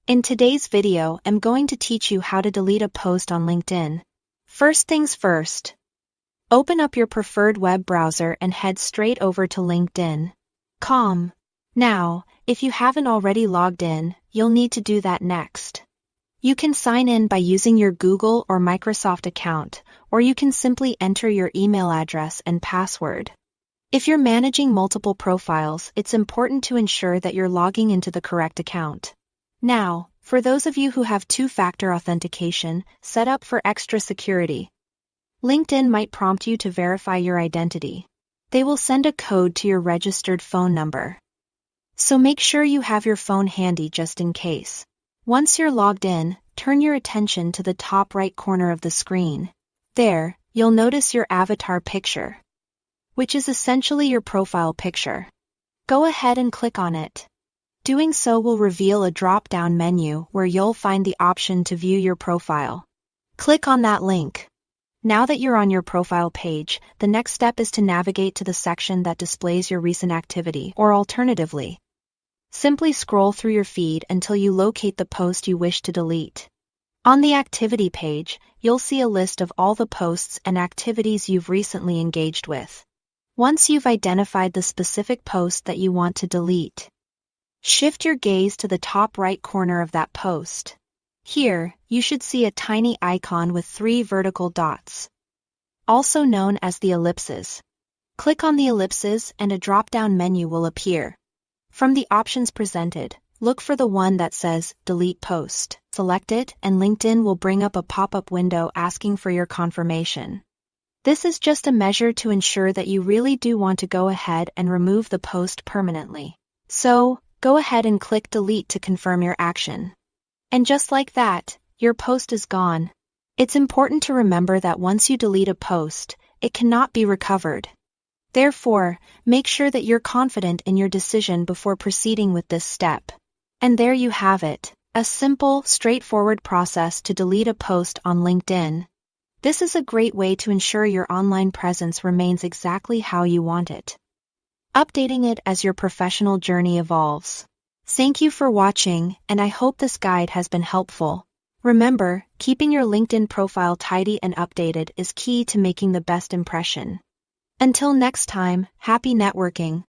In today's video, I'm going to teach you how to delete a post on LinkedIn. First things first. Open up your preferred web browser and head straight over to LinkedIn.com. Now, if you haven't already logged in, you'll need to do that next. You can sign in by using your Google or Microsoft account, or you can simply enter your email address and password. If you're managing multiple profiles, it's important to ensure that you're logging into the correct account. Now, for those of you who have two-factor authentication set up for extra security, LinkedIn might prompt you to verify your identity. They will send a code to your registered phone number. So make sure you have your phone handy just in case. Once you're logged in, turn your attention to the top right corner of the screen. There, you'll notice your avatar picture, which is essentially your profile picture. Go ahead and click on it. Doing so will reveal a drop-down menu where you'll find the option to view your profile. Click on that link. Now that you're on your profile page, the next step is to navigate to the section that displays your recent activity, or alternatively, simply scroll through your feed until you locate the post you wish to delete. On the activity page, you'll see a list of all the posts and activities you've recently engaged with. Once you've identified the specific post that you want to delete, shift your gaze to the top right corner of that post. Here, you should see a tiny icon with 3 vertical dots, also known as the ellipses. Click on the ellipses and a drop-down menu will appear. From the options presented, look for the one that says Delete Post. Select it and LinkedIn will bring up a pop-up window asking for your confirmation. This is just a measure to ensure that you really do want to go ahead and remove the post permanently. So, go ahead and click Delete to confirm your action. And just like that, your post is gone. It's important to remember that once you delete a post, it cannot be recovered. Therefore, make sure that you're confident in your decision before proceeding with this step. And there you have it, a simple, straightforward process to delete a post on LinkedIn. This is a great way to ensure your online presence remains exactly how you want it, updating it as your professional journey evolves. Thank you for watching, and I hope this guide has been helpful. Remember, keeping your LinkedIn profile tidy and updated is key to making the best impression. Until next time, happy networking.